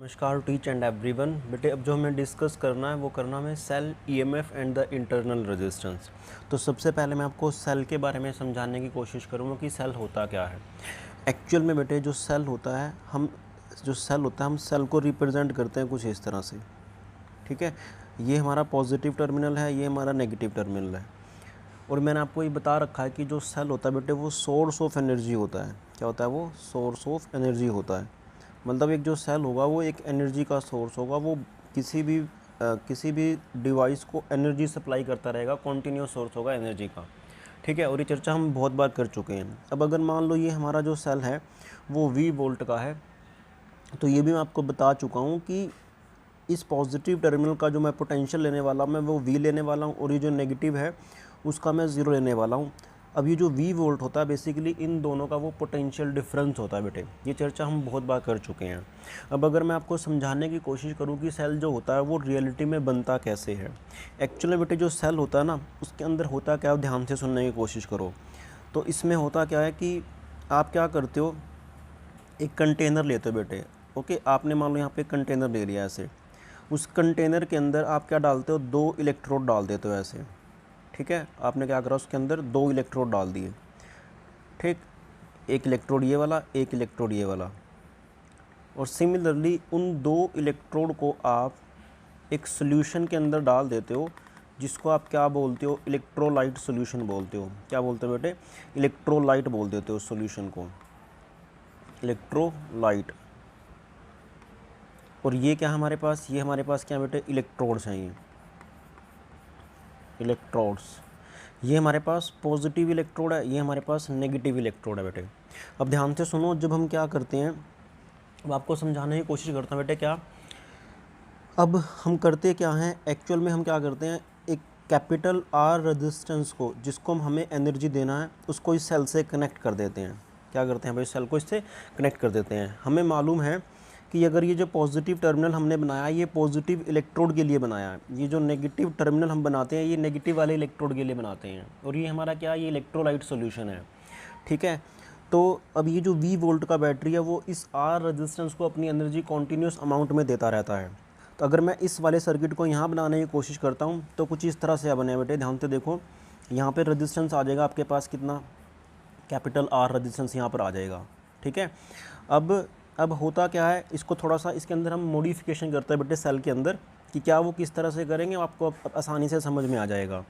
नमस्कार teach and everyone. बेटे अब जो हमें डिस्कस करना है वो करना है cell EMF and the internal resistance. तो सबसे पहले मैं आपको सेल के बारे में समझाने की कोशिश करूँगा कि सेल होता क्या है। एक्चुअल में बेटे जो सेल होता है हम सेल को रिप्रेजेंट करते हैं कुछ इस तरह से। ठीक है, ये हमारा पॉजिटिव टर्मिनल है, ये हमारा नेगेटिव टर्मिनल है। और मैंने आपको ये बता रखा है कि जो सेल होता है बेटे वो सोर्स ऑफ एनर्जी होता है। क्या होता है? वो सोर्स ऑफ एनर्जी होता है। मतलब एक जो सेल होगा वो एक एनर्जी का सोर्स होगा, वो किसी भी डिवाइस को एनर्जी सप्लाई करता रहेगा, कॉन्टीन्यूस सोर्स होगा एनर्जी का। ठीक है, और ये चर्चा हम बहुत बार कर चुके हैं। अब अगर मान लो ये हमारा जो सेल है वो V वोल्ट का है, तो ये भी मैं आपको बता चुका हूँ कि इस पॉजिटिव टर्मिनल का जो मैं पोटेंशियल लेने वाला हूँ मैं वो V लेने वाला हूँ, और ये जो नेगेटिव है उसका मैं 0 लेने वाला हूँ। अब ये जो V वोल्ट होता है बेसिकली इन दोनों का वो पोटेंशियल डिफरेंस होता है बेटे। ये चर्चा हम बहुत बार कर चुके हैं। अब अगर मैं आपको समझाने की कोशिश करूँ कि सेल जो होता है वो रियलिटी में बनता कैसे है। एक्चुअली बेटे जो सेल होता है ना उसके अंदर होता क्या है, ध्यान से सुनने की कोशिश करो। तो इसमें होता क्या है कि आप क्या करते हो, एक कंटेनर लेते हो बेटे। ओके, आपने मान लो यहाँ पे कंटेनर ले लिया ऐसे। उस कंटेनर के अंदर आप क्या डालते हो, 2 इलेक्ट्रोड डाल देते हो ऐसे। ठीक है, आपने क्या करा, उसके अंदर 2 इलेक्ट्रोड डाल दिए। ठीक, एक इलेक्ट्रोड ये वाला, एक इलेक्ट्रोड ये वाला। और सिमिलरली उन 2 इलेक्ट्रोड को आप एक सॉल्यूशन के अंदर डाल देते हो, जिसको आप क्या बोलते हो, इलेक्ट्रोलाइट सॉल्यूशन बोलते हो। क्या बोलते हो बेटे? इलेक्ट्रोलाइट बोल देते हो सॉल्यूशन को, इलेक्ट्रोलाइट। और ये क्या हमारे पास, ये हमारे पास क्या बेटे, इलेक्ट्रोड्स हैं। ये इलेक्ट्रोड्स, ये हमारे पास पॉजिटिव इलेक्ट्रोड है, ये हमारे पास नेगेटिव इलेक्ट्रोड है बेटे। अब ध्यान से सुनो, जब हम क्या करते हैं, अब आपको समझाने की कोशिश करता हूँ बेटे। क्या अब हम करते क्या हैं, एक्चुअल में हम क्या करते हैं, एक कैपिटल R रेजिस्टेंस को, जिसको हमें एनर्जी देना है, उसको इस सेल से कनेक्ट कर देते हैं। क्या करते हैं भाई, सेल को इससे कनेक्ट कर देते हैं। हमें मालूम है कि अगर ये जो पॉजिटिव टर्मिनल हमने बनाया ये पॉजिटिव इलेक्ट्रोड के लिए बनाया है, ये जो नेगेटिव टर्मिनल हम बनाते हैं ये नेगेटिव वाले इलेक्ट्रोड के लिए बनाते हैं। और ये हमारा क्या, ये इलेक्ट्रोलाइट सॉल्यूशन है। ठीक है, तो अब ये जो V वोल्ट का बैटरी है वो इस R रेजिस्टेंस को अपनी एनर्जी कॉन्टीन्यूस अमाउंट में देता रहता है। तो अगर मैं इस वाले सर्किट को यहाँ बनाने की कोशिश करता हूँ तो कुछ इस तरह से बने बेटे। ध्यान से देखो, यहाँ पे रेजिस्टेंस आ जाएगा आपके पास कितना, कैपिटल R रेजिस्टेंस यहाँ पर आ जाएगा। ठीक है, अब होता क्या है, इसको थोड़ा सा इसके अंदर हम मॉडिफिकेशन करते हैं बेटे सेल के अंदर, कि क्या वो किस तरह से करेंगे आपको अब आसानी से समझ में आ जाएगा।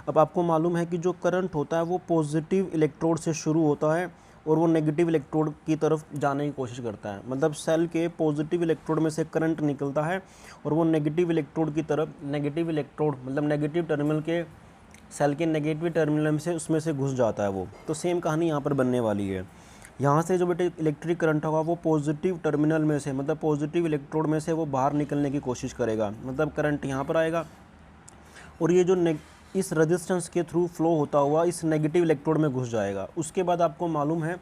अब आपको मालूम है कि जो करंट होता है वो पॉजिटिव इलेक्ट्रोड से शुरू होता है और वो नेगेटिव इलेक्ट्रोड की तरफ जाने की कोशिश करता है। मतलब सेल के पॉजिटिव इलेक्ट्रोड में से करंट निकलता है और वो नेगेटिव इलेक्ट्रोड की तरफ, नेगेटिव इलेक्ट्रोड मतलब नेगेटिव टर्मिनल के, सेल के नेगेटिव टर्मिनल में से उसमें से घुस जाता है वो। तो सेम कहानी यहाँ पर बनने वाली है। यहाँ से जो बेटे इलेक्ट्रिक करंट होगा वो पॉजिटिव टर्मिनल में से, मतलब पॉजिटिव इलेक्ट्रोड में से वो बाहर निकलने की कोशिश करेगा। मतलब करंट यहाँ पर आएगा और ये जो इस रेजिस्टेंस के थ्रू फ्लो होता हुआ इस नेगेटिव इलेक्ट्रोड में घुस जाएगा। उसके बाद आपको मालूम है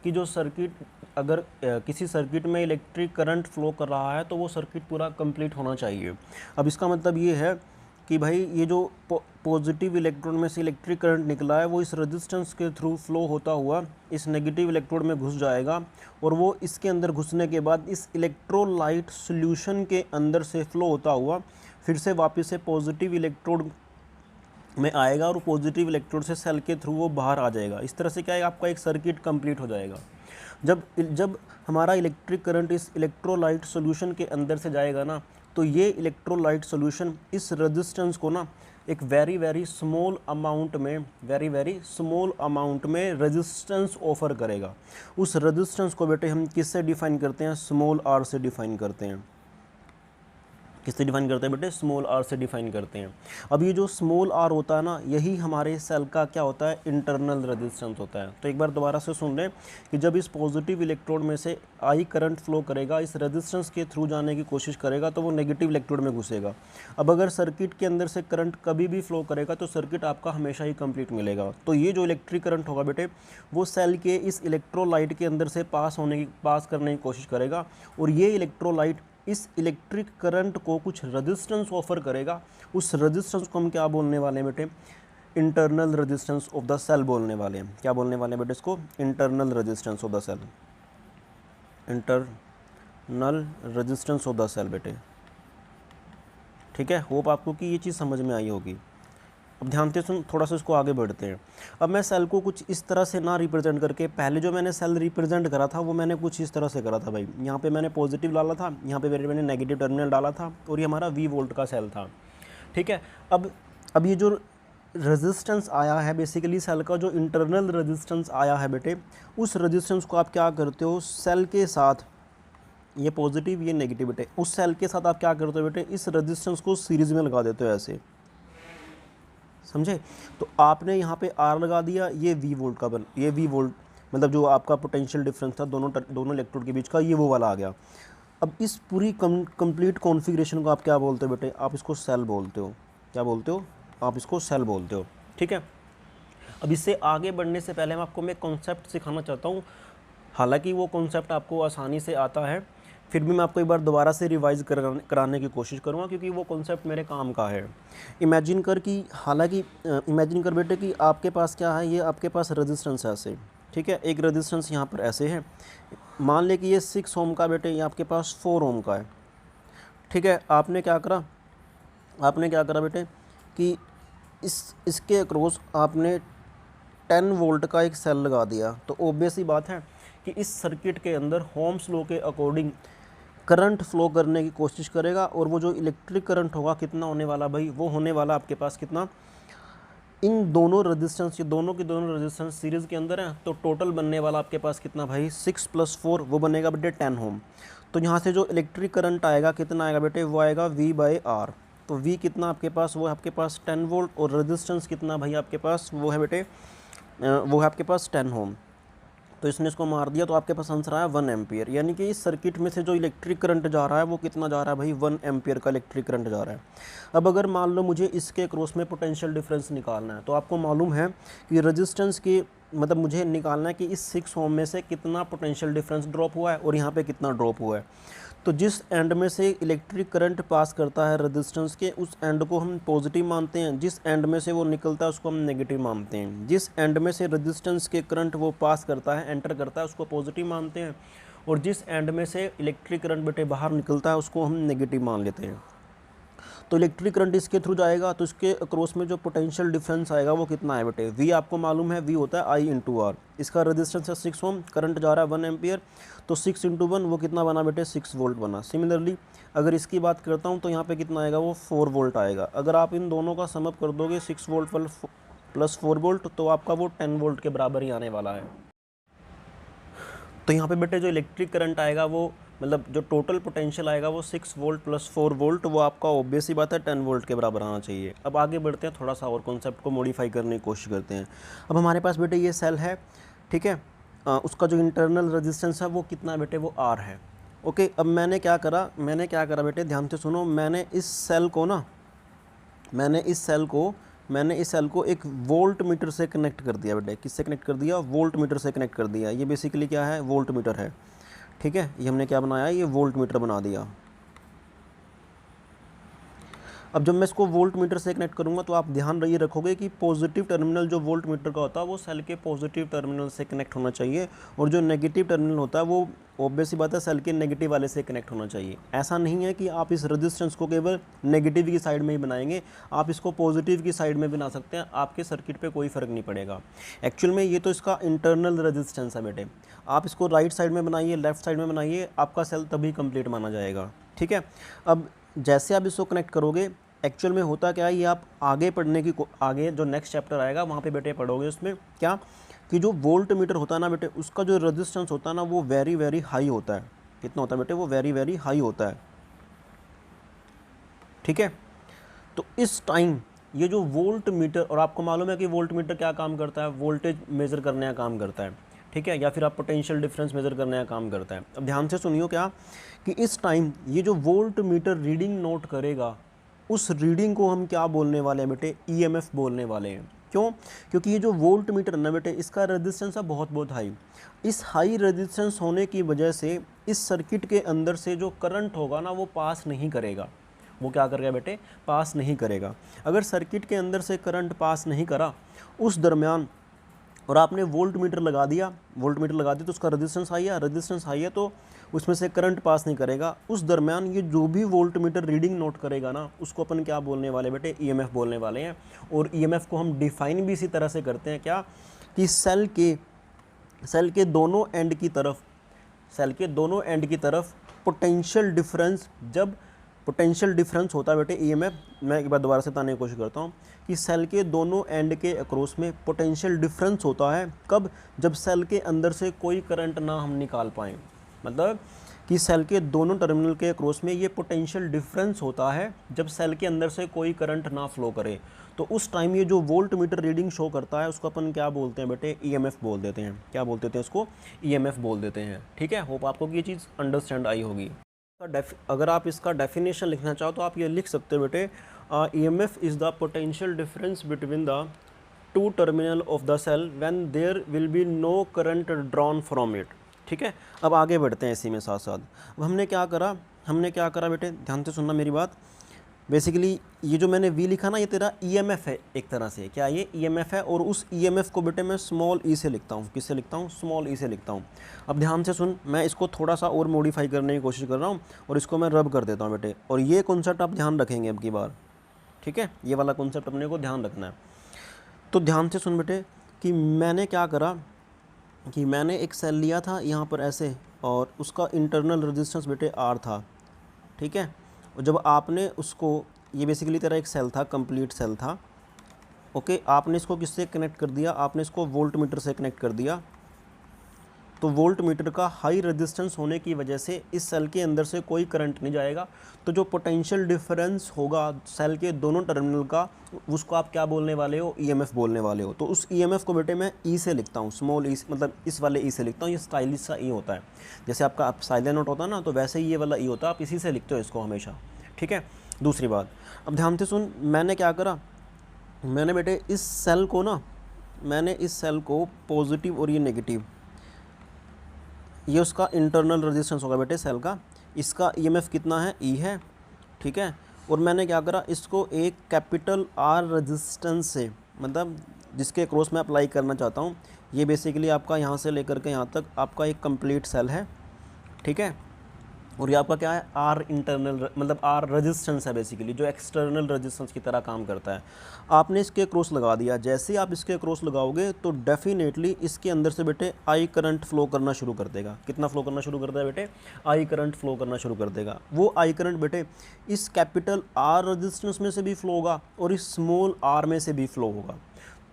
कि जो सर्किट, अगर किसी सर्किट में इलेक्ट्रिक करंट फ्लो कर रहा है तो वो सर्किट पूरा कंप्लीट होना चाहिए। अब इसका मतलब ये है कि भाई ये जो पॉजिटिव इलेक्ट्रोड में से इलेक्ट्रिक करंट निकला है वो इस रेजिस्टेंस के थ्रू फ्लो होता हुआ इस नेगेटिव इलेक्ट्रोड में घुस जाएगा, और वो इसके अंदर घुसने के बाद इस इलेक्ट्रोलाइट सॉल्यूशन के अंदर से फ्लो होता हुआ फिर से वापस से पॉजिटिव इलेक्ट्रोड में आएगा और पॉजिटिव इलेक्ट्रोड से सेल के थ्रू वो बाहर आ जाएगा। इस तरह से क्या है, आपका एक सर्किट कंप्लीट हो जाएगा। जब हमारा इलेक्ट्रिक करंट इस इलेक्ट्रोलाइट सॉल्यूशन के अंदर से जाएगा ना, तो ये इलेक्ट्रोलाइट सॉल्यूशन इस रेजिस्टेंस को ना एक वेरी स्मॉल अमाउंट में रेजिस्टेंस ऑफर करेगा। उस रेजिस्टेंस को बेटे हम किससे डिफाइन करते हैं, स्मॉल r से डिफाइन करते हैं। किससे डिफाइन करते हैं बेटे, स्मॉल r से डिफाइन करते हैं। अब ये जो स्मॉल r होता है ना, यही हमारे सेल का क्या होता है, इंटरनल रेजिस्टेंस होता है। तो एक बार दोबारा से सुन लें कि जब इस पॉजिटिव इलेक्ट्रोड में से आई करंट फ्लो करेगा, इस रेजिस्टेंस के थ्रू जाने की कोशिश करेगा तो वो नेगेटिव इलेक्ट्रोड में घुसेगा। अब अगर सर्किट के अंदर से करंट कभी भी फ्लो करेगा तो सर्किट आपका हमेशा ही कंप्लीट मिलेगा। तो ये जो इलेक्ट्रिक करंट होगा बेटे वो सेल के इस इलेक्ट्रोलाइट के अंदर से पास करने की कोशिश करेगा, और ये इलेक्ट्रोलाइट इस इलेक्ट्रिक करंट को कुछ रेजिस्टेंस ऑफर करेगा। उस रेजिस्टेंस को हम क्या बोलने वाले हैं बेटे, internal resistance of the cell बोलने वाले हैं। क्या बोलने वाले हैं बेटे इसको, internal resistance of the cell, null resistance of the cell बेटे। ठीक है, होप आपको कि ये चीज़ समझ में आई होगी। अब ध्यान से सुन, थोड़ा सा इसको आगे बढ़ते हैं। अब मैं सेल को कुछ इस तरह से ना रिप्रेजेंट करके, पहले जो मैंने सेल रिप्रेजेंट करा था वो मैंने कुछ इस तरह से करा था भाई। यहाँ पे मैंने पॉजिटिव डाला था, यहाँ पे मैंने नेगेटिव टर्मिनल डाला था, और ये हमारा V वोल्ट का सेल था। ठीक है, अब ये जो रेजिस्टेंस आया है बेसिकली सेल का, जो इंटरनल रेजिस्टेंस आया है बेटे, उस रेजिस्टेंस को आप क्या करते हो, सेल के साथ, ये पॉजिटिव ये नेगेटिव बेटे, उस सेल के साथ आप क्या करते हो बेटे, इस रेजिस्टेंस को सीरीज में लगा देते हो ऐसे, समझे। तो आपने यहाँ पे R लगा दिया, ये V वोल्ट का ये V वोल्ट मतलब जो आपका पोटेंशियल डिफरेंस था दोनों इलेक्ट्रोड के बीच का, ये वो वाला आ गया। अब इस पूरी कंप्लीट कॉन्फ़िगरेशन को आप क्या बोलते हो बेटे, आप इसको सेल बोलते हो। क्या बोलते हो, आप इसको सेल बोलते हो। ठीक है, अब इससे आगे बढ़ने से पहले मैं कॉन्सेप्ट सिखाना चाहता हूँ। हालांकि वो कॉन्सेप्ट आपको आसानी से आता है, फिर भी मैं आपको एक बार दोबारा से रिवाइज़ कराने की कोशिश करूँगा, क्योंकि वो कॉन्सेप्ट मेरे काम का है। इमेजिन कर बेटे कि आपके पास क्या है, ये आपके पास रेजिस्टेंस है ऐसे। ठीक है, एक रेजिस्टेंस यहाँ पर ऐसे है, मान ले कि ये 6 ओम का बेटे, ये आपके पास 4 ओम का है। ठीक है, आपने क्या करा बेटे कि इसके अक्रॉस आपने 10 वोल्ट का एक सेल लगा दिया। तो ऑब्वियस ही बात है कि इस सर्किट के अंदर होम्स लॉ के अकॉर्डिंग करंट फ्लो करने की कोशिश करेगा, और वो जो इलेक्ट्रिक करंट होगा कितना होने वाला भाई, वो होने वाला आपके पास कितना, इन दोनों रेजिस्टेंस, ये दोनों की दोनों रेजिस्टेंस सीरीज़ के अंदर है, तो टोटल बनने वाला आपके पास कितना भाई, 6 + 4 वो बनेगा बेटे 10 ओम। तो यहाँ से जो इलेक्ट्रिक करंट आएगा कितना आएगा बेटे, वो आएगा V/R। तो V कितना आपके पास, वो है आपके पास 10 वोल्ट, और रेजिस्टेंस कितना भाई आपके पास, वो है बेटे वो है आपके पास 10 ओम। तो इसने इसको मार दिया, तो आपके पास आंसर आया 1 एम्पियर। यानी कि इस सर्किट में से जो इलेक्ट्रिक करंट जा रहा है वो कितना जा रहा है भाई, 1 एम्पियर का इलेक्ट्रिक करंट जा रहा है। अब अगर मान लो मुझे इसके क्रॉस में पोटेंशियल डिफरेंस निकालना है, तो आपको मालूम है कि रेजिस्टेंस की मतलब मुझे निकालना है कि इस 6 ओम में से कितना पोटेंशियल डिफरेंस ड्रॉप हुआ है और यहाँ पर कितना ड्रॉप हुआ है। तो जिस एंड में से इलेक्ट्रिक करंट पास करता है रेजिस्टेंस के, उस एंड को हम पॉजिटिव मानते हैं, जिस एंड में से वो निकलता है उसको हम नेगेटिव मानते हैं। जिस एंड में से रेजिस्टेंस के करंट वो पास करता है, एंटर करता है, उसको पॉजिटिव मानते हैं, और जिस एंड में से इलेक्ट्रिक करंट बेटे बाहर निकलता है उसको हम नेगेटिव मान लेते हैं। तो इलेक्ट्रिक करंट इसके थ्रू जाएगा, तो इसके अक्रॉस में जो पोटेंशियल डिफरेंस आएगा वो कितना है बेटे, V आपको मालूम है, V होता है I/R। इसका रेजिस्टेंस है 6 ओम, करंट जा रहा है 1 एम्पियर, तो 6 × 1 वो कितना बना बेटे, 6 वोल्ट बना। सिमिलरली अगर इसकी बात करता हूँ तो यहाँ पे कितना आएगा, वो 4 वोल्ट आएगा। अगर आप इन दोनों का सम अप कर दोगे 6 वोल्ट + 4 वोल्ट, तो आपका वो 10 वोल्ट के बराबर ही आने वाला है। तो यहाँ पे बेटे जो इलेक्ट्रिक करंट आएगा वो मतलब जो टोटल पोटेंशियल आएगा वो 6 वोल्ट + 4 वोल्ट, वो आपका ऑब्वियस ही बात है 10 वोल्ट के बराबर आना चाहिए। अब आगे बढ़ते हैं, थोड़ा सा और कॉन्सेप्ट को मॉडिफाई करने की कोशिश करते हैं। अब हमारे पास बेटे ये सेल है, ठीक है, उसका जो इंटरनल रेजिस्टेंस है वो कितना है बेटे, वो R है। ओके, अब मैंने क्या करा बेटे, ध्यान से सुनो। मैंने इस सेल को एक वोल्ट मीटर से कनेक्ट कर दिया बेटे। किससे कनेक्ट कर दिया, वोल्ट मीटर से कनेक्ट कर दिया। ये बेसिकली क्या है, वोल्ट मीटर है। ठीक है, ये हमने क्या बनाया, ये वोल्ट मीटर बना दिया। अब जब मैं इसको वोल्ट मीटर से कनेक्ट करूंगा तो आप ध्यान ये रखोगे कि पॉजिटिव टर्मिनल जो वोल्ट मीटर का होता है वो सेल के पॉजिटिव टर्मिनल से कनेक्ट होना चाहिए, और जो नेगेटिव टर्मिनल होता है वो ऑब्वियस ही बात है सेल के नेगेटिव वाले से कनेक्ट होना चाहिए। ऐसा नहीं है कि आप इस रेजिस्टेंस को केवल नेगेटिव की साइड में ही बनाएंगे, आप इसको पॉजिटिव की साइड में बना सकते हैं, आपके सर्किट पे कोई फ़र्क नहीं पड़ेगा। एक्चुअल में ये तो इसका इंटरनल रेजिस्टेंस है बेटे, आप इसको राइट साइड में बनाइए, लेफ्ट साइड में बनाइए, आपका सेल तभी कंप्लीट माना जाएगा। ठीक है, अब जैसे आप इसको कनेक्ट करोगे, एक्चुअल में होता क्या है, ये आप आगे जो नेक्स्ट चैप्टर आएगा वहाँ पे बेटे पढ़ोगे। उसमें क्या कि जो वोल्ट मीटर होता है ना बेटे, उसका जो रेजिस्टेंस होता है ना वो वेरी वेरी हाई होता है। कितना होता है बेटे, वो वेरी वेरी हाई होता है। ठीक है, तो इस टाइम ये जो वोल्ट मीटर, और आपको मालूम है कि वोल्ट मीटर क्या काम करता है, वोल्टेज मेज़र करने का काम करता है। ठीक है, या फिर आप पोटेंशियल डिफरेंस मेज़र करने का काम करता है। अब ध्यान से सुनियो क्या कि इस टाइम ये जो वोल्ट मीटर रीडिंग नोट करेगा, उस रीडिंग को हम क्या बोलने वाले हैं बेटे, EMF बोलने वाले हैं। क्यों, क्योंकि ये जो वोल्ट मीटर है ना बेटे, इसका रेजिस्टेंस है बहुत हाई। इस हाई रेजिस्टेंस होने की वजह से इस सर्किट के अंदर से जो करंट होगा ना वो पास नहीं करेगा। वो क्या करेगा बेटे, पास नहीं करेगा। अगर सर्किट के अंदर से करंट पास नहीं करा, उस दरमियान और आपने वोल्ट मीटर लगा दिया, तो उसका रेजिस्टेंस हाई है तो उसमें से करंट पास नहीं करेगा। उस दरमियान ये जो भी वोल्ट मीटर रीडिंग नोट करेगा ना, उसको अपन क्या बोलने वाले बेटे, ईएमएफ बोलने वाले हैं। और ईएमएफ को हम डिफाइन भी इसी तरह से करते हैं, क्या कि सेल के दोनों एंड की तरफ पोटेंशियल डिफरेंस, जब पोटेंशियल डिफरेंस होता है बेटे ईएमएफ, मैं एक बार दोबारा से बताने की कोशिश करता हूँ कि सेल के दोनों एंड के अक्रॉस में पोटेंशियल डिफरेंस होता है कब, जब सेल के अंदर से कोई करंट ना हम निकाल पाएँ। मतलब कि सेल के दोनों टर्मिनल के अक्रॉस में ये पोटेंशियल डिफरेंस होता है जब सेल के अंदर से कोई करंट ना फ्लो करे। तो उस टाइम ये जो वोल्ट मीटर रीडिंग शो करता है उसको अपन क्या बोलते हैं बेटे, ईएमएफ बोल देते हैं। क्या बोलते हैं इसको, ईएमएफ बोल देते हैं। ठीक है, होप आपको ये चीज़ अंडरस्टैंड आई होगी। अगर आप इसका डेफिनेशन लिखना चाहो तो आप ये लिख सकते हो बेटे, EMF is the potential difference between the two terminal of the cell when there will be no current drawn from it. ठीक है, अब आगे बढ़ते हैं इसी में साथ साथ। अब हमने क्या करा बेटे, ध्यान से सुनना मेरी बात। बेसिकली ये जो मैंने वी लिखा ना, ये तेरा ईएमएफ है एक तरह से। क्या ये ईएमएफ है, और उस ईएमएफ को बेटे मैं स्मॉल ई से लिखता हूँ। किससे लिखता हूँ, स्मॉल ई से लिखता हूँ। अब ध्यान से सुन, मैं इसको थोड़ा सा और मॉडिफाई करने की कोशिश कर रहा हूँ और इसको मैं रब कर देता हूँ बेटे। और ये कॉन्सेप्ट आप ध्यान रखेंगे अब की बार, ठीक है, ये वाला कॉन्सेप्ट अपने को ध्यान रखना है। तो ध्यान से सुन बेटे कि मैंने क्या करा कि मैंने एक सेल लिया था यहाँ पर ऐसे, और उसका इंटरनल रेजिस्टेंस बेटे आर था। ठीक है, और जब आपने उसको, ये बेसिकली तेरा एक सेल था, कंप्लीट सेल था। ओके, आपने इसको किससे कनेक्ट कर दिया, आपने इसको वोल्ट मीटर से कनेक्ट कर दिया। तो वोल्ट मीटर का हाई रेजिस्टेंस होने की वजह से इस सेल के अंदर से कोई करंट नहीं जाएगा। तो जो पोटेंशियल डिफरेंस होगा सेल के दोनों टर्मिनल का, उसको आप क्या बोलने वाले हो, ईएमएफ बोलने वाले हो। तो उस ईएमएफ को बेटे मैं ई से लिखता हूँ, स्मॉल ई, मतलब इस वाले ई से लिखता हूँ। ये स्टाइलिश सा ई होता है, जैसे आपका साइलेंट नोट होता है ना, तो वैसे ही ये वाला ई होता है, आप इसी से लिखते हो इसको हमेशा। ठीक है, दूसरी बात, अब ध्यान से सुन, मैंने क्या करा, मैंने बेटे इस सेल को पॉजिटिव और ये नेगेटिव, ये उसका इंटरनल रेजिस्टेंस होगा बेटे सेल का। इसका ईएमएफ कितना है, ई है। ठीक है, और मैंने क्या करा, इसको एक कैपिटल आर रेजिस्टेंस से, मतलब जिसके क्रॉस मैं अप्लाई करना चाहता हूँ, ये बेसिकली आपका यहाँ से लेकर के यहाँ तक आपका एक कंप्लीट सेल है। ठीक है, और ये आपका क्या है, आर इंटरनल, मतलब आर रेजिस्टेंस है बेसिकली, जो एक्सटर्नल रेजिस्टेंस की तरह काम करता है। आपने इसके क्रॉस लगा दिया, जैसे ही आप इसके क्रॉस लगाओगे तो डेफिनेटली इसके अंदर से बेटे आई करंट फ्लो करना शुरू कर देगा। कितना फ्लो करना शुरू करता है बेटे, आई करंट फ्लो करना शुरू कर देगा। वो आई करंट बेटे इस कैपिटल आर रेजिस्टेंस में से भी फ्लो होगा और इस स्मॉल आर में से भी फ्लो होगा।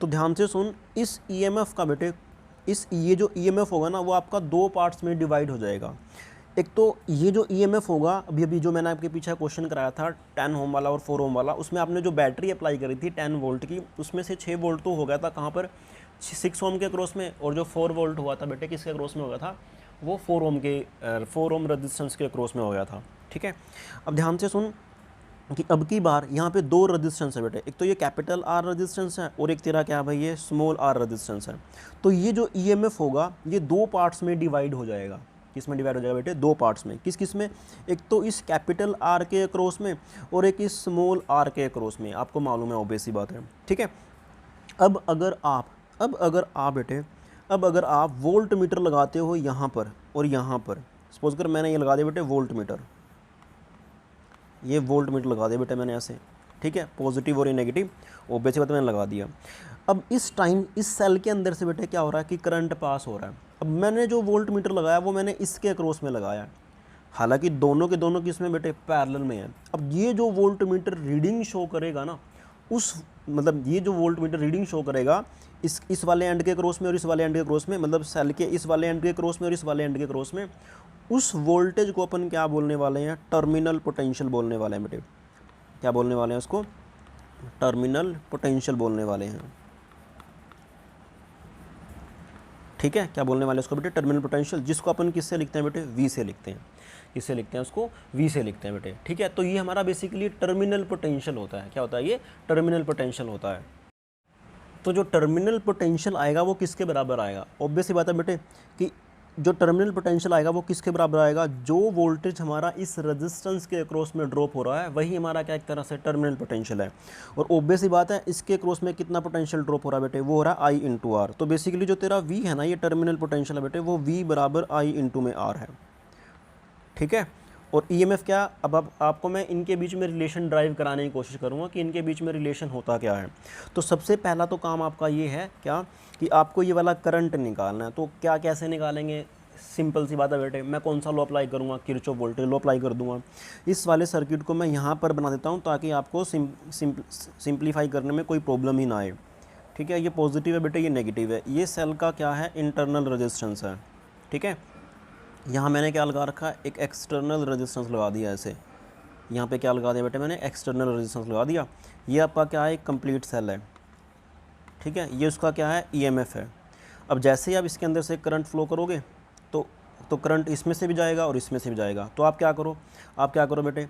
तो ध्यान से सुन, इस ईएमएफ का बेटे, ये जो ईएमएफ होगा ना, वो आपका दो पार्ट्स में डिवाइड हो जाएगा। एक तो ये जो ईएमएफ होगा, अभी जो मैंने आपके पीछे क्वेश्चन कराया था 10 ओम वाला और 4 ओम वाला, उसमें आपने जो बैटरी अप्लाई करी थी 10 वोल्ट की, उसमें से 6 वोल्ट तो हो गया था कहाँ पर, 6 ओम के क्रॉस में, और जो 4 वोल्ट हुआ था बेटे किसके क्रॉस में हो गया था, वो 4 ओम रेजिस्टेंस के क्रॉस में हो गया था। ठीक है, अब ध्यान से सुन कि अब की बार यहाँ पे दो रेजिस्टेंस है बेटे, एक तो ये कैपिटल आर रेजिस्टेंस है और एक तेरा क्या भाई, ये स्मॉल आर रेजिस्टेंस है। तो ये जो ईएमएफ होगा ये दो पार्ट्स में डिवाइड हो जाएगा। किस में डिवाइड हो जाएगा बेटे, दो पार्ट्स में। किस में, एक तो इस कैपिटल आर के अक्रॉस में और एक इस स्मॉल आर के अक्रॉस में। आपको मालूम है, ऑब्वियस सी बात है। ठीक है, अब अगर आप वोल्ट मीटर लगाते हो यहाँ पर और यहाँ पर, सपोज कर मैंने ये लगा दिया बेटे वोल्ट मीटर, ये वोल्ट मीटर लगा दिया बेटे मैंने ऐसे। ठीक है, पॉजिटिव और ये नेगेटिव, ऑब्वियस बात मैंने लगा दिया। अब इस टाइम इस सेल के अंदर से बेटे क्या हो रहा है कि करंट पास हो रहा है। अब मैंने जो वोल्ट मीटर लगाया वो मैंने इसके अक्रॉस में लगाया, हालांकि दोनों के दोनों किस में बेटे, पैरेलल में है। अब ये जो वोल्ट मीटर रीडिंग शो करेगा ना, ये जो वोल्ट मीटर रीडिंग शो करेगा इस वाले एंड के क्रॉस में और इस वाले एंड के क्रॉस में, मतलब सेल के इस वाले एंड के क्रॉस में और इस वाले एंड के क्रॉस में, उस वोल्टेज को अपन क्या बोलने वाले हैं, टर्मिनल पोटेंशियल बोलने वाले हैं बेटे। क्या बोलने वाले हैं उसको, टर्मिनल पोटेंशियल बोलने वाले हैं। ठीक है, क्या बोलने वाले हैं उसको बेटे, टर्मिनल पोटेंशियल, जिसको अपन किससे लिखते हैं बेटे, वी से लिखते हैं। किससे लिखते हैं उसको, वी से लिखते हैं बेटे। ठीक है, तो ये हमारा बेसिकली टर्मिनल पोटेंशियल होता है। क्या होता है ये, टर्मिनल पोटेंशियल होता है। तो जो टर्मिनल पोटेंशियल आएगा वो किसके बराबर आएगा, ऑब्वियस सी बात है बेटे कि जो टर्मिनल पोटेंशियल आएगा वो किसके बराबर आएगा, जो वोल्टेज हमारा इस रेजिस्टेंस के अक्रॉस में ड्रॉप हो रहा है वही हमारा क्या एक तरह से टर्मिनल पोटेंशियल है। और ऑब्वियस ही बात है इसके अक्रॉस में कितना पोटेंशियल ड्रॉप हो रहा है बेटे, वो हो रहा है आई इंटू आर। तो बेसिकली जो तेरा वी है ना, ये टर्मिनल पोटेंशियल है बेटे, वो वी बराबर आई इंटू में आर है। ठीक है। और ईएमएफ क्या, अब आपको मैं इनके बीच में रिलेशन ड्राइव कराने की कोशिश करूँगा कि इनके बीच में रिलेशन होता क्या है। तो सबसे पहला तो काम आपका ये है क्या, कि आपको ये वाला करंट निकालना है। तो क्या कैसे निकालेंगे, सिंपल सी बात है बेटे, मैं कौन सा लॉ अप्लाई करूँगा, किरचॉफ वोल्टेज लॉ अप्लाई कर दूँगा। इस वाले सर्किट को मैं यहाँ पर बना देता हूँ ताकि आपको सिंप्लीफाई करने में कोई प्रॉब्लम ही ना आए। ठीक है, ये पॉजिटिव है बेटे, ये नेगेटिव है। ये सेल का क्या है, इंटरनल रेजिस्टेंस है। ठीक है, यहाँ मैंने क्या लगा रखा है, एक एक्सटर्नल रेजिस्टेंस लगा दिया ऐसे। यहाँ पे क्या लगा दिया बेटे मैंने, एक्सटर्नल रेजिस्टेंस लगा दिया। ये आपका क्या है, एक कंप्लीट सेल है। ठीक है, ये उसका क्या है, ईएमएफ है। अब जैसे ही आप इसके अंदर से करंट फ्लो करोगे तो करंट इसमें से भी जाएगा और इसमें से भी जाएगा। तो आप क्या करो बेटे,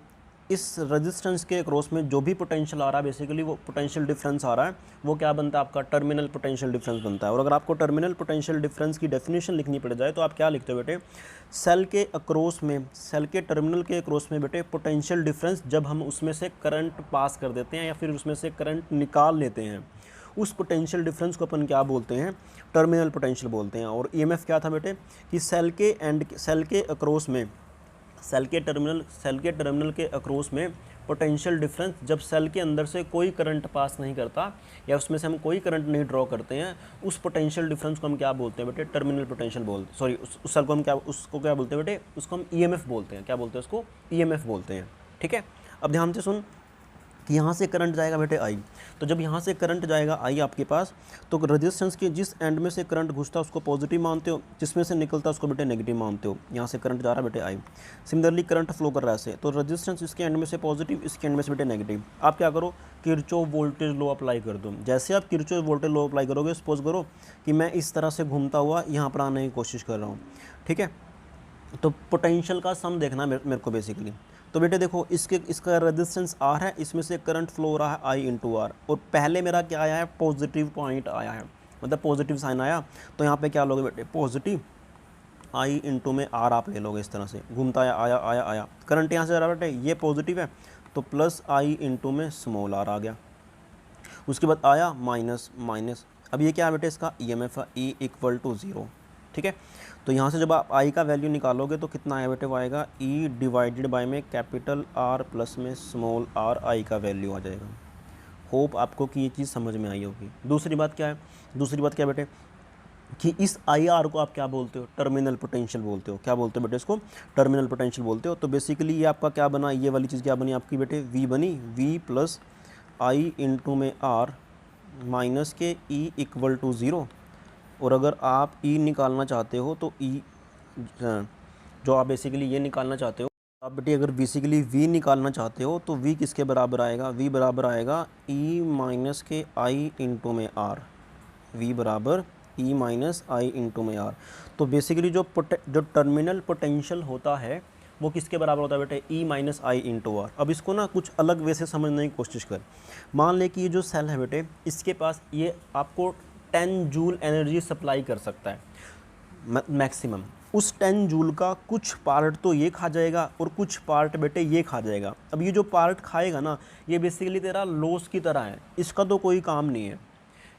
इस रेजिस्टेंस के अक्रॉस में जो भी पोटेंशियल आ रहा है, बेसिकली वो पोटेंशियल डिफरेंस आ रहा है, वो क्या बनता है आपका, टर्मिनल पोटेंशियल डिफरेंस बनता है। और अगर आपको टर्मिनल पोटेंशियल डिफरेंस की डेफिनेशन लिखनी पड़ जाए तो आप क्या लिखते हो बेटे, सेल के अक्रॉस में, सेल के टर्मिनल के अक्रॉस में बेटे पोटेंशियल डिफरेंस जब हम उसमें से करंट पास कर देते हैं या फिर उसमें से करंट निकाल लेते हैं, उस पोटेंशियल डिफरेंस को अपन क्या बोलते हैं, टर्मिनल पोटेंशियल बोलते हैं। और ईएमएफ क्या था बेटे, कि सेल के अक्रॉस में, सेल के टर्मिनल के अक्रॉस में पोटेंशियल डिफरेंस जब सेल के अंदर से कोई करंट पास नहीं करता या उसमें से हम कोई करंट नहीं ड्रॉ करते हैं, उस पोटेंशियल डिफरेंस को हम क्या बोलते हैं बेटे, टर्मिनल पोटेंशियल बोलते, सॉरी उस सेल को हम क्या बोलते हैं बेटे, उसको हम ईएमएफ बोलते हैं। क्या बोलते हैं उसको, ईएमएफ बोलते हैं। ठीक है, अब ध्यान से सुन कि यहाँ से करंट जाएगा बेटे आई। तो जब यहाँ से करंट जाएगा आई आपके पास, तो रेजिस्टेंस के जिस एंड में से करंट घुसता है उसको पॉजिटिव मानते हो, जिसमें से निकलता है उसको बेटे नेगेटिव मानते हो। यहाँ से करंट जा रहा है बेटे आई, सिमिलरली करंट फ्लो कर रहा है ऐसे, तो रेजिस्टेंस इसके एंड में से पॉजिटिव, इसके एंड में से बेटे नेगेटिव। आप क्या करो, किरचॉफ वोल्टेज लॉ अप्लाई कर दो। जैसे आप किरचॉफ वोल्टेज लॉ अप्लाई करोगे, सपोज करो कि मैं इस तरह से घूमता हुआ यहाँ पर आने की कोशिश कर रहा हूँ। ठीक है, तो पोटेंशियल का सम देखना मेरे को बेसिकली। तो बेटे देखो, इसका रेजिस्टेंस आर है, इसमें से करंट फ्लो हो रहा है आई इंटू आर, और पहले मेरा क्या आया है, पॉजिटिव पॉइंट आया है, मतलब पॉजिटिव साइन आया। तो यहाँ पे क्या लोगे बेटे, पॉजिटिव आई इंटू में आर आप ले लोगे। इस तरह से घूमता आया करंट यहाँ से आ रहा है बेटे, ये पॉजिटिव है तो प्लस आई इंटू में स्मॉल आर आ गया। उसके बाद आया माइनस। अब ये क्या है बेटे, इसका ईएमएफ है, ई इक्वल टू 0। ठीक है, तो यहाँ से जब आप आई का वैल्यू निकालोगे तो कितना आया बेटे, वो आएगा ई डिवाइडेड बाय में कैपिटल आर प्लस में स्मॉल आर, आई का वैल्यू आ जाएगा। होप आपको कि ये चीज़ समझ में आई होगी। दूसरी बात क्या है बेटे, कि इस आई आर को आप क्या बोलते हो, टर्मिनल पोटेंशियल बोलते हो। क्या बोलते हो बेटे, इसको टर्मिनल पोटेंशियल बोलते हो। तो बेसिकली ये आपका क्या बना, ये वाली चीज़ क्या बनी आपकी बेटे, वी बनी, वी प्लस आई इंटू में आर माइनस के ई इक्वल टू 0। और अगर आप ई निकालना चाहते हो तो ई, जो आप बेसिकली ये निकालना चाहते हो, आप बेटे अगर बेसिकली वी निकालना चाहते हो तो वी किसके बराबर आएगा, वी बराबर आएगा ई माइनस के आई इंटू में आर, वी बराबर ई माइनस आई इंटू में आर। तो बेसिकली जो टर्मिनल पोटेंशियल होता है वो किसके बराबर होता है बेटे, E minus I into are. अब इसको ना कुछ अलग वे से समझने की कोशिश कर। मान ले कि ये जो सेल है बेटे, इसके पास ये आपको 10 जूल एनर्जी सप्लाई कर सकता है मैक्सिमम। उस 10 जूल का कुछ पार्ट तो ये खा जाएगा और कुछ पार्ट बेटे ये खा जाएगा। अब ये जो पार्ट खाएगा ना, ये बेसिकली तेरा लॉस की तरह है, इसका तो कोई काम नहीं है।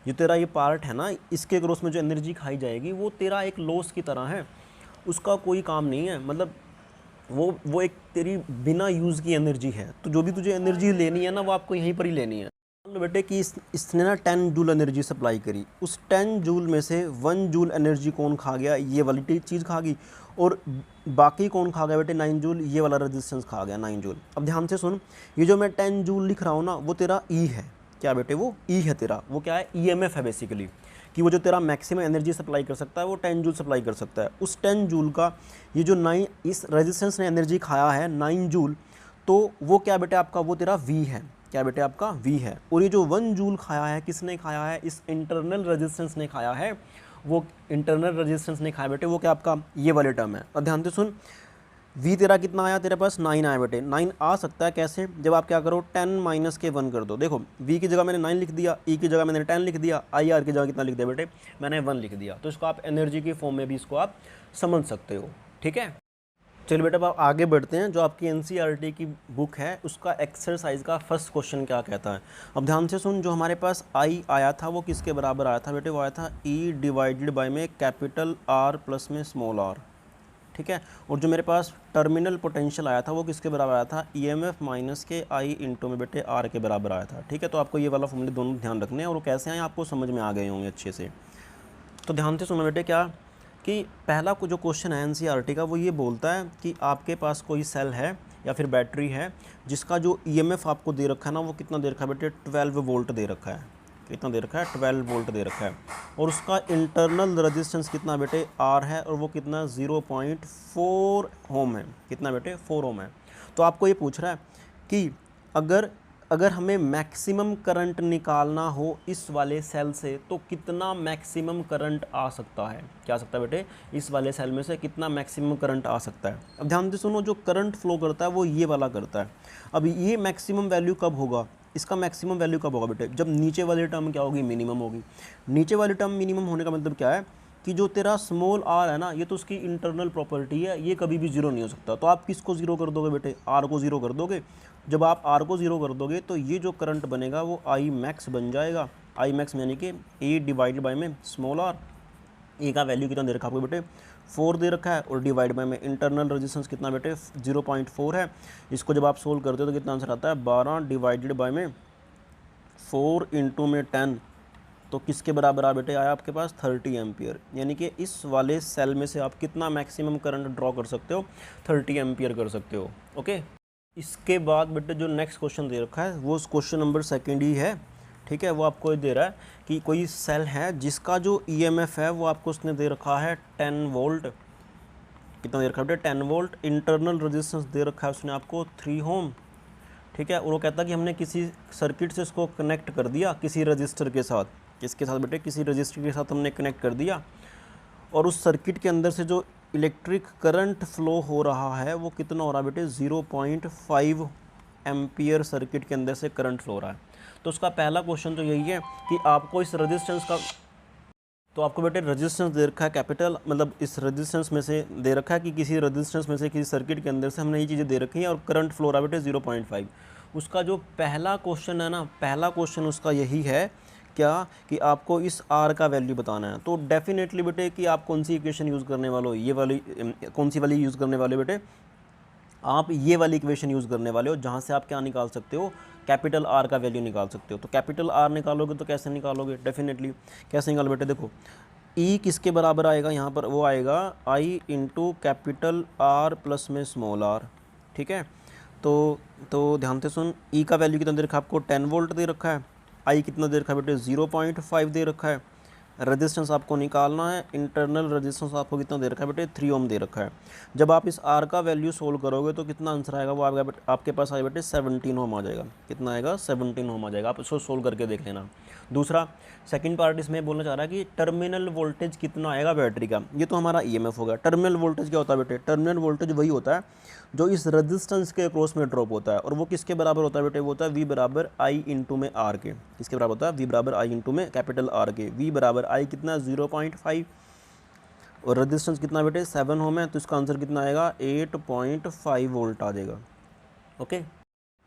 जो तेरा ये पार्ट है ना, इसके ग्रोथ में जो एनर्जी खाई जाएगी वो तेरा एक लॉस की तरह है, उसका कोई काम नहीं है। मतलब वो एक तेरी बिना यूज़ की एनर्जी है। तो जो भी तुझे एनर्जी लेनी है ना, वो आपको यहीं पर ही लेनी है। मान लो बेटे कि इसने ना 10 जूल एनर्जी सप्लाई करी, उस 10 जूल में से 1 जूल एनर्जी कौन खा गया, ये वाली चीज़ खा गई, और बाकी कौन खा गया बेटे, 9 जूल, ये वाला रेजिस्टेंस खा गया 9 जूल। अब ध्यान से सुन, ये जो मैं 10 जूल लिख रहा हूँ ना, वो तेरा ई है। क्या बेटे, वो ई है तेरा, वो क्या है, ईएमएफ है बेसिकली, कि वो जो तेरा मैक्सिमम एनर्जी सप्लाई कर सकता है वो 10 जूल सप्लाई कर सकता है। उस 10 जूल का ये जो 9, इस रेजिस्टेंस ने एनर्जी खाया है 9 जूल, तो वो क्या बेटे आपका, वो तेरा वी है। क्या बेटे आपका वी है। और ये जो 1 जूल खाया है, किसने खाया है, इस इंटरनल रेजिस्टेंस ने खाया है। वो इंटरनल रेजिस्टेंस ने खाया बेटे, वो क्या आपका, ये वाले टर्म है। और ध्यान से सुन, v तेरा कितना आया, तेरे पास 9 आया बेटे। 9 आ सकता है कैसे, जब आप क्या करो 10 माइनस के 1 कर दो। देखो v की जगह मैंने 9 लिख दिया, e की जगह मैंने 10 लिख दिया, ir की जगह कितना लिख दिया बेटे, मैंने 1 लिख दिया। तो इसको आप एनर्जी की फॉर्म में भी इसको आप समझ सकते हो, ठीक है। चलिए बेटा अब आगे बढ़ते हैं। जो आपकी एनसीईआरटी की बुक है उसका एक्सरसाइज का फर्स्ट क्वेश्चन क्या कहता है। अब ध्यान से सुन, जो हमारे पास आई आया था वो किसके बराबर आया था बेटे, वो आया था ई डिवाइडेड बाय में कैपिटल आर प्लस में स्मॉल आर, ठीक है। और जो मेरे पास टर्मिनल पोटेंशियल आया था वो किसके बराबर आया था, ईएमएफ माइनस के आई इंटू में बेटे आर के बराबर आया था, ठीक है। तो आपको ये वाला फॉर्मूले दोनों ध्यान रखने हैं और वो कैसे आए आपको समझ में आ गए होंगे अच्छे से। तो ध्यान से सुनो बेटे क्या कि पहला जो क्वेश्चन है एनसीईआरटी का वो ये बोलता है कि आपके पास कोई सेल है या फिर बैटरी है जिसका जो ईएमएफ आपको दे रखा है ना वो कितना दे रखा है बेटे, 12 वोल्ट दे रखा है। कितना दे रखा है, 12 वोल्ट दे रखा है। और उसका इंटरनल रेजिस्टेंस कितना बेटे, आर है, और वो कितना 0.4 ओम है। कितना बेटे, 4 ओम है। तो आपको ये पूछ रहा है कि अगर हमें मैक्सिमम करंट निकालना हो इस वाले सेल से तो कितना मैक्सिमम करंट आ सकता है। क्या आ सकता है बेटे, इस वाले सेल में से कितना मैक्सिमम करंट आ सकता है। अब ध्यान से सुनो, जो करंट फ्लो करता है वो ये वाला करता है। अब ये मैक्सिमम वैल्यू कब होगा, इसका मैक्सिमम वैल्यू कब होगा बेटे, जब नीचे वाली टर्म क्या होगी, मिनिमम होगी। नीचे वाली टर्म मिनिमम होने का मतलब क्या है कि जो तेरा स्मॉल आर है ना ये तो उसकी इंटरनल प्रॉपर्टी है, ये कभी भी जीरो नहीं हो सकता। तो आप किसको जीरो कर दोगे बेटे, आर को जीरो कर दोगे। जब आप आर को जीरो कर दोगे तो ये जो करंट बनेगा वो आई मैक्स बन जाएगा। आई मैक्स यानी कि ए डिवाइड बाय में स्मॉल आर। ए का वैल्यू कितना दे रखा है आपको बेटे, 4 दे रखा है, और डिवाइड बाय में इंटरनल रेजिस्टेंस कितना बेटे 0.4 है। इसको जब आप सोल्व करते हो तो कितना आंसर आता है, 12 डिवाइडेड बाय में 4 इंटू में 10, तो किसके बराबर आ बेटे आया आपके पास 30 एम्पियर। यानी कि इस वाले सेल में से आप कितना मैक्सिमम करंट ड्रॉ कर सकते हो, 30 एम्पियर कर सकते हो, ओके। इसके बाद बेटे जो नेक्स्ट क्वेश्चन दे रखा है वो क्वेश्चन नंबर 2 ही है, ठीक है। वो आपको दे रहा है कि कोई सेल है जिसका जो ईएमएफ है वो आपको उसने दे रखा है 10 वोल्ट। कितना दे रखा है बेटे, 10 वोल्ट। इंटरनल रेजिस्टेंस दे रखा है उसने आपको 3 ओम, ठीक है। और वो कहता है कि हमने किसी सर्किट से इसको कनेक्ट कर दिया किसी रजिस्टर के साथ। किसके साथ बेटे, किसी रजिस्टर के साथ हमने कनेक्ट कर दिया, और उस सर्किट के अंदर से जो इलेक्ट्रिक करंट फ्लो हो रहा है वो कितना हो रहा है बेटे, 0.5 एम्पियर सर्किट के अंदर से करंट फ्लो हो रहा है। तो उसका पहला क्वेश्चन तो यही है कि आपको इस रेजिस्टेंस का, तो आपको बेटे रेजिस्टेंस दे रखा है कैपिटल, मतलब इस रेजिस्टेंस में से दे रखा है कि किसी रेजिस्टेंस में से किसी सर्किट के अंदर से हमने ये चीज़ें दे रखी हैं, और करंट फ्लो रहा है बेटे 0.5। उसका जो पहला क्वेश्चन है ना, पहला क्वेश्चन उसका यही है क्या कि आपको इस आर का वैल्यू बताना है। तो डेफिनेटली बेटे कि आप कौन सी इक्वेशन यूज़ करने वाले हो, ये वाली कौन सी वाली यूज़ करने वाले हो बेटे, आप ये वाली इक्वेशन यूज़ करने वाले हो जहाँ से आप क्या निकाल सकते हो, कैपिटल आर का वैल्यू निकाल सकते हो। तो कैपिटल आर निकालोगे तो कैसे निकालोगे, डेफिनेटली कैसे निकालो बेटे, देखो ई किसके बराबर आएगा यहाँ पर, वो आएगा आई इंटू कैपिटल आर प्लस में स्मॉल आर, ठीक है। तो ध्यान से सुन, ई का वैल्यू कितना दे रखा है आपको, 10 वोल्ट दे रखा है। आई कितना दे रखा है बेटे, 0.5 दे रखा है। रेजिस्टेंस आपको निकालना है, इंटरनल रेजिस्टेंस आपको कितना दे रखा है बेटे, 3 ओम दे रखा है। जब आप इस आर का वैल्यू सोल्व करोगे तो कितना आंसर आएगा, वो आपके पास आएगा बेटे 17 ओम आ जाएगा। कितना आएगा, 17 ओम आ जाएगा। आप इसको सोल्व करके देख लेना। दूसरा सेकंड पार्ट इसमें बोलना चाह रहा है कि टर्मिनल वोल्टेज कितना आएगा बैटरी का, ये तो हमारा ईएमएफ होगा। टर्मिनल वोल्टेज क्या होता है बेटे, टर्मिनल वोल्टेज वही होता है जो इस रेजिस्टेंस के अक्रॉस में ड्रॉप होता है, और वो किसके बराबर होता है बेटे, वो होता है वी बराबर आई इंटू में आर के। किसके बराबर होता है, वी बराबर आई इंटू में कैपिटल आर के। वी बराबर आई कितना 0.5, और रेजिस्टेंस कितना बेटे 7 ओम है, तो इसका आंसर कितना आएगा 8.5 वोल्ट आ जाएगा, ओके।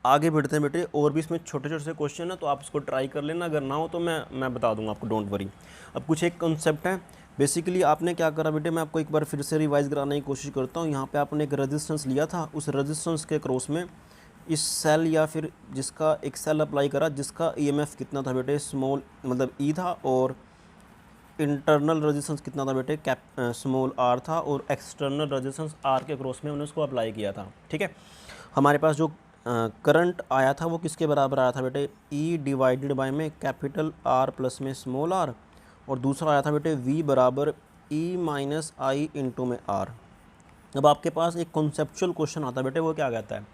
आगे बढ़ते हैं बेटे, और भी इसमें छोटे छोटे से क्वेश्चन है तो आप इसको ट्राई कर लेना, अगर ना हो तो मैं बता दूंगा आपको, डोंट वरी। अब कुछ एक कॉन्सेप्ट है, बेसिकली आपने क्या करा बेटे, मैं आपको एक बार फिर से रिवाइज कराने की कोशिश करता हूँ। यहाँ पे आपने एक रेजिस्टेंस लिया था, उस रेजिस्टेंस के क्रॉस में इस सेल या फिर जिसका एक सेल अप्लाई करा जिसका ईएमएफ कितना था बेटे, स्मॉल मतलब ई था, और इंटरनल रेजिस्टेंस कितना था बेटे, स्मॉल आर था, और एक्सटर्नल रेजिस्टेंस आर के क्रॉस में उन्होंने उसको अप्लाई किया था, ठीक है। हमारे पास जो करंट आया था वो किसके बराबर आया था बेटे, ई डिवाइडेड बाय में कैपिटल आर प्लस में स्मॉल आर, और दूसरा आया था बेटे वी बराबर ई माइनस आई इंटू में आर। अब आपके पास एक कॉन्सेप्चुअल क्वेश्चन आता है बेटे, वो क्या कहता है,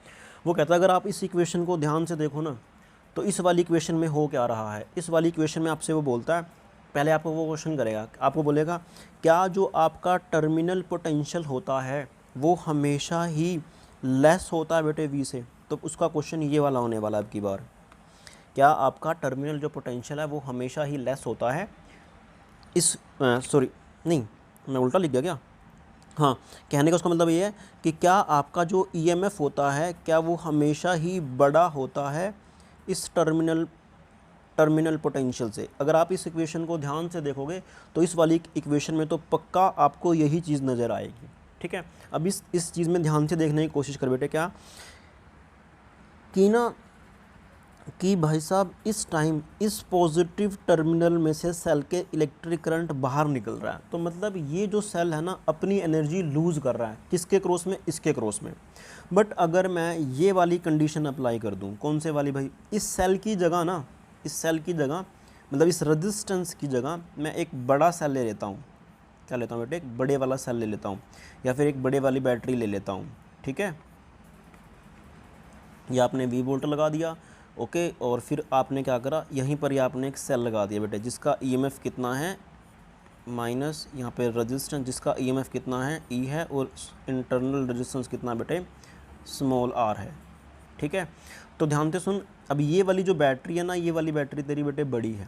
वो कहता है अगर आप इस इक्वेशन को ध्यान से देखो ना तो इस वाली इक्वेशन में हो क्या रहा है। इस वाली इक्वेशन में आपसे वो बोलता है, पहले आपको वो क्वेश्चन करेगा, आपको बोलेगा क्या जो आपका टर्मिनल पोटेंशियल होता है वो हमेशा ही लेस होता है बेटे वी से। तो उसका क्वेश्चन ये वाला होने वाला है अब की बार, क्या आपका टर्मिनल जो पोटेंशियल है वो हमेशा ही लेस होता है इस सॉरी नहीं, मैं उल्टा लिख गया क्या, हाँ, कहने का उसका मतलब ये है कि क्या आपका जो ईएमएफ होता है क्या वो हमेशा ही बड़ा होता है इस टर्मिनल पोटेंशियल से। अगर आप इस इक्वेशन को ध्यान से देखोगे तो इस वाली इक्वेशन में तो पक्का आपको यही चीज़ नज़र आएगी। ठीक है, अब इस चीज़ में ध्यान से देखने की कोशिश कर बेटे, क्या कि ना कि भाई साहब इस टाइम इस पॉजिटिव टर्मिनल में से सेल के इलेक्ट्रिक करंट बाहर निकल रहा है। तो मतलब ये जो सेल है ना अपनी एनर्जी लूज़ कर रहा है, किसके क्रॉस में, इसके क्रॉस में। बट अगर मैं ये वाली कंडीशन अप्लाई कर दूं, कौन से वाली भाई, इस सेल की जगह ना, इस सेल की जगह मतलब इस रेजिस्टेंस की जगह मैं एक बड़ा सेल ले लेता हूँ, क्या लेता हूँ बेटे, एक बड़े वाला सेल ले लेता हूँ, या फिर एक बड़े वाली बैटरी ले लेता हूँ। ठीक है, ये आपने V वोल्ट लगा दिया, ओके, और फिर आपने क्या करा, यहीं पर ही आपने एक सेल लगा दिया बेटे जिसका ईएमएफ कितना है माइनस, यहाँ पे रेजिस्टेंस जिसका ईएमएफ कितना है E है, और इंटरनल रेजिस्टेंस कितना बेटे स्मॉल r है। ठीक है, तो ध्यान से सुन, अब ये वाली जो बैटरी है ना, ये वाली बैटरी तेरी बेटे बड़ी है,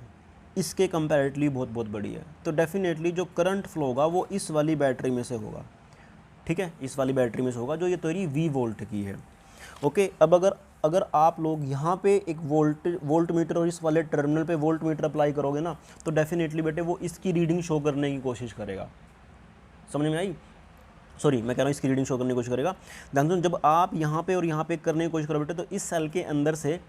इसके कंपैरेटिवली बहुत बड़ी है, तो डेफिनेटली जो करंट फ्लो होगा वो इस वाली बैटरी में से होगा। ठीक है, इस वाली बैटरी में से होगा जो ये तेरी V वोल्ट की है। ओके, अब अगर आप लोग यहाँ पे एक वोल्ट मीटर और इस वाले टर्मिनल पे वोल्ट मीटर अप्लाई करोगे ना, तो डेफिनेटली बेटे वो इसकी रीडिंग शो करने की कोशिश करेगा। समझ में आई, सॉरी मैं कह रहा हूँ इसकी रीडिंग शो करने की कोशिश करेगा। ध्यान सुन, जब आप यहाँ पे और यहाँ पे करने की कोशिश करो बेटे, तो इस सेल के अंदर से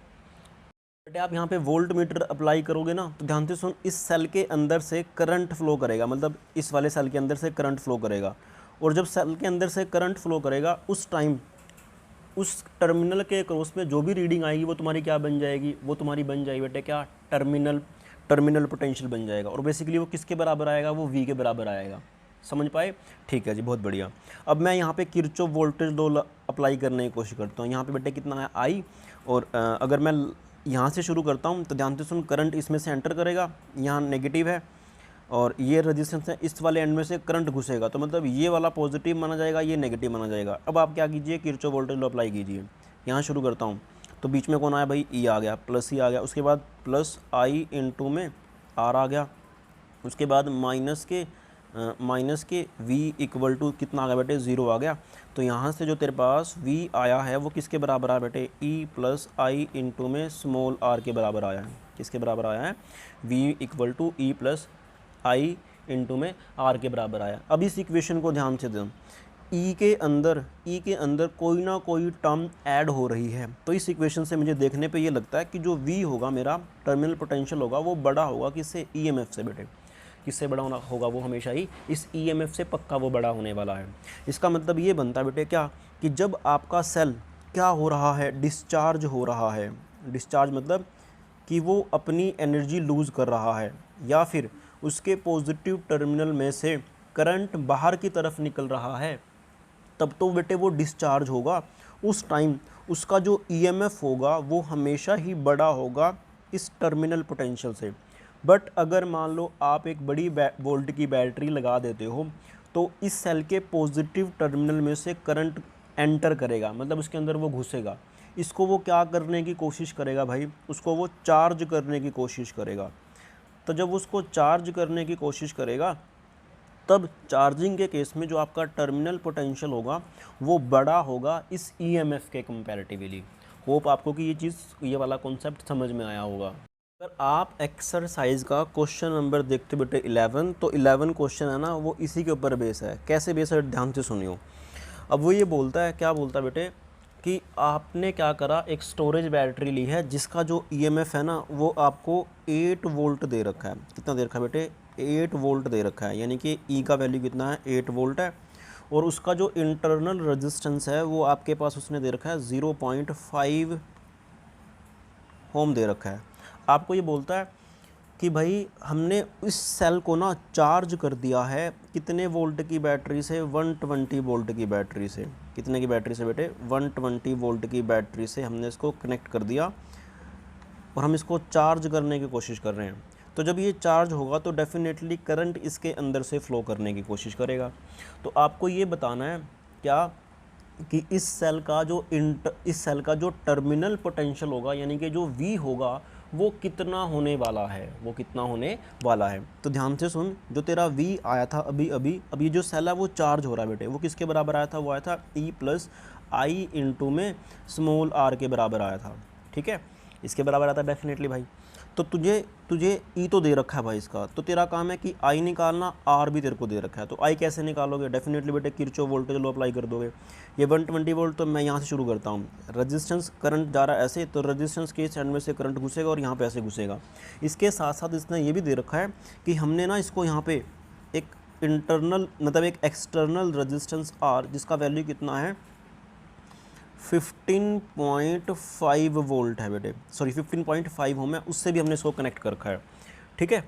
बेटे आप यहाँ पे वोल्ट मीटर अप्लाई करोगे ना, तो ध्यान से सुन, इस सेल के अंदर से करंट फ्लो करेगा, मतलब इस वाले सेल के अंदर से करंट फ्लो करेगा। और जब सेल के अंदर से करंट फ्लो करेगा उस टाइम उस टर्मिनल के क्रॉस में जो भी रीडिंग आएगी वो तुम्हारी क्या बन जाएगी, वो तुम्हारी बन जाएगी बेटे क्या, टर्मिनल पोटेंशियल बन जाएगा। और बेसिकली वो किसके बराबर आएगा, वो V के बराबर आएगा। समझ पाए, ठीक है जी, बहुत बढ़िया। अब मैं यहाँ पे किरचॉफ वोल्टेज लॉ अप्लाई करने की कोशिश करता हूँ। यहाँ पे बेटे कितना है I, और अगर मैं यहाँ से शुरू करता हूँ तो ध्यान से सुन, करंट इसमें से एंटर करेगा, यहाँ नेगेटिव है, और ये रेजिस्टेंस है, इस वाले एंड में से करंट घुसेगा, तो मतलब ये वाला पॉजिटिव माना जाएगा, ये नेगेटिव माना जाएगा। अब आप क्या कीजिए, किरचॉफ वोल्टेज लॉ अप्लाई कीजिए। यहाँ शुरू करता हूँ तो बीच में कौन आया भाई, E आ गया, प्लस E आ गया, उसके बाद प्लस I इंटू में R आ गया, उसके बाद माइनस के V इक्वल टू कितना आ गया बेटे, 0 आ गया। तो यहाँ से जो तेरे पास V आया है वो किसके बराबर आया बेटे, E प्लस I इंटू में स्मॉल r के बराबर आया है। किसके बराबर आया है, V equal to E plus I into में R के बराबर आया। अब इस इक्वेशन को ध्यान से दें, E के अंदर कोई ना कोई टर्म ऐड हो रही है। तो इस इक्वेशन से मुझे देखने पे ये लगता है कि जो V होगा मेरा टर्मिनल पोटेंशियल होगा वो बड़ा होगा किससे, EMF से बेटे। किससे बड़ा होना होगा, वो हमेशा ही इस EMF से पक्का वो बड़ा होने वाला है। इसका मतलब ये बनता है बेटे क्या, कि जब आपका सेल क्या हो रहा है, डिस्चार्ज हो रहा है। डिस्चार्ज मतलब कि वो अपनी एनर्जी लूज़ कर रहा है, या फिर उसके पॉजिटिव टर्मिनल में से करंट बाहर की तरफ निकल रहा है, तब तो बेटे वो डिस्चार्ज होगा। उस टाइम उसका जो EMF होगा वो हमेशा ही बड़ा होगा इस टर्मिनल पोटेंशियल से। बट अगर मान लो आप एक बड़ी वोल्ट की बैटरी लगा देते हो, तो इस सेल के पॉजिटिव टर्मिनल में से करंट एंटर करेगा, मतलब उसके अंदर वो घुसेगा। इसको वो क्या करने की कोशिश करेगा भाई, उसको वो चार्ज करने की कोशिश करेगा। तो जब उसको चार्ज करने की कोशिश करेगा, तब चार्जिंग के केस में जो आपका टर्मिनल पोटेंशियल होगा वो बड़ा होगा इस EMF के कंपैरेटिवली। होप आपको कि ये वाला कॉन्सेप्ट समझ में आया होगा। अगर आप एक्सरसाइज का क्वेश्चन नंबर देखते बेटे 11, तो 11 क्वेश्चन है ना वो इसी के ऊपर बेस है। कैसे बेस है, ध्यान से सुनियो। अब वो ये बोलता है, क्या बोलता है बेटे, कि आपने क्या करा, एक स्टोरेज बैटरी ली है जिसका जो EMF है ना वो आपको 8 वोल्ट दे रखा है। कितना दे रखा है बेटे, 8 वोल्ट दे रखा है, यानी कि E का वैल्यू कितना है, 8 वोल्ट है। और उसका जो इंटरनल रेजिस्टेंस है वो आपके पास उसने दे रखा है 0.5 ओम दे रखा है। आपको ये बोलता है कि भाई हमने इस सेल को ना चार्ज कर दिया है कितने वोल्ट की बैटरी से, 120 वोल्ट की बैटरी से। कितने की बैटरी से बेटे, 120 वोल्ट की बैटरी से हमने इसको कनेक्ट कर दिया, और हम इसको चार्ज करने की कोशिश कर रहे हैं। तो जब ये चार्ज होगा तो डेफिनेटली करंट इसके अंदर से फ़्लो करने की कोशिश करेगा। तो आपको ये बताना है क्या कि इस सेल का जो टर्मिनल पोटेंशियल होगा यानी कि जो V होगा वो कितना होने वाला है, वो कितना होने वाला है। तो ध्यान से सुन, जो तेरा V आया था अभी अभी, अब ये जो सेल है वो चार्ज हो रहा है बेटे, वो किसके बराबर आया था, वो आया था E प्लस आई इंटू में स्मॉल r के बराबर आया था। ठीक है, इसके बराबर आता है डेफिनेटली भाई। तो तुझे ई तो दे रखा है भाई इसका, तो तेरा काम है कि आई निकालना, आर भी तेरे को दे रखा है। तो आई कैसे निकालोगे, डेफिनेटली बेटे किरचॉफ वोल्टेज लॉ अप्लाई कर दोगे। ये 120 वोल्ट, तो मैं यहाँ से शुरू करता हूँ। रेजिस्टेंस करंट जा रहा है ऐसे, तो रेजिस्टेंस के इस एंड में से करंट घुसेगा और यहाँ पे ऐसे घुसेगा। इसके साथ साथ इसने ये भी दे रखा है कि हमने ना इसको यहाँ पे एक इंटरनल मतलब एक एक्सटर्नल रेजिस्टेंस आर जिसका वैल्यू कितना है 15.5 वोल्ट है बेटे, सॉरी 15.5 ओम है, उससे भी हमने इसको कनेक्ट कर रखा है। ठीक है,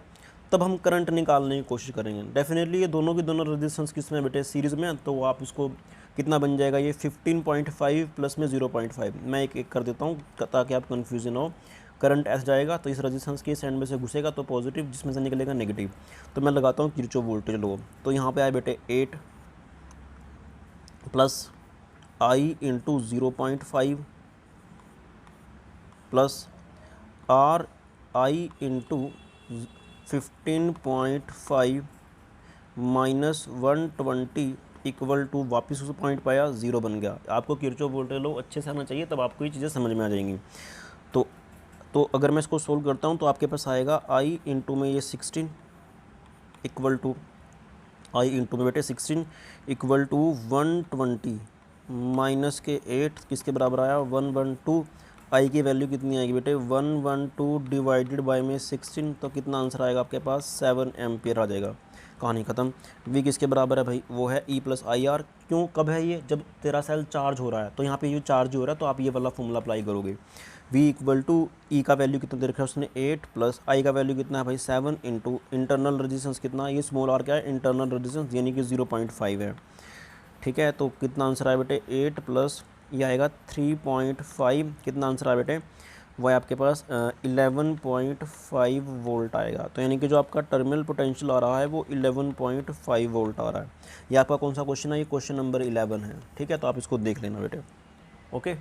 तब हम करंट निकालने की कोशिश करेंगे। डेफिनेटली ये दोनों के दोनों रेजिस्टेंस किस में बेटे, सीरीज़ में, तो आप इसको कितना बन जाएगा ये 15.5 प्लस में 0.5, मैं एक एक कर देता हूँ ताकि आप कन्फ्यूजन हो। करंट ऐसे जाएगा तो इस रेजिस्टेंस के इस एंड में से घुसेगा तो पॉजिटिव, जिसमें से निकलेगा नेगेटिव। तो मैं लगाता हूँ किरचॉफ वोल्टेज लॉ। तो यहाँ पे आए बेटे 8 plus I into 0.5 plus R I into 15.5 minus 120 equal to, वापस उस पॉइंट पाया 0 बन गया। आपको किरचॉफ वोल्टेज लॉ अच्छे से आना चाहिए, तब आपको ये चीज़ें समझ में आ जाएंगी। तो अगर मैं इसको सोल्व करता हूँ तो आपके पास आएगा आई इंटू में ये 16 इक्वल टू आई इंटू में बेटे 16 इक्वल टू 120 माइनस के 8 किसके बराबर आया 112। आई की वैल्यू कितनी आएगी बेटे 112 डिवाइडेड बाय में 16, तो कितना आंसर आएगा आपके पास 7 एम्पियर आ जाएगा। कहानी ख़त्म। वी किसके बराबर है भाई, वो है ई प्लस आई आर। क्यों, कब है ये, जब तेरा सेल चार्ज हो रहा है। तो यहाँ पे ये चार्ज हो रहा है तो आप ये वाला फॉर्मूला अप्लाई करोगे। वी इक्वल टू ई का वैल्यू कितना दे रखा है उसने 8 प्लस आई का वैल्यू कितना है भाई 7 इंटू इंटरनल रेजिस्टेंस कितना, ये स्मॉल आर क्या है इंटरनल रेजिस्टेंस यानी कि 0.5 है। ठीक है, तो कितना आंसर आया बेटे 8 प्लस ये आएगा 3.5, कितना आंसर आया बेटे वो है आपके पास 11.5 वोल्ट आएगा। तो यानी कि जो आपका टर्मिनल पोटेंशियल आ रहा है वो 11.5 वोल्ट आ रहा है। ये आपका कौन सा क्वेश्चन है, ये क्वेश्चन नंबर 11 है। ठीक है, तो आप इसको देख लेना बेटे। ओके।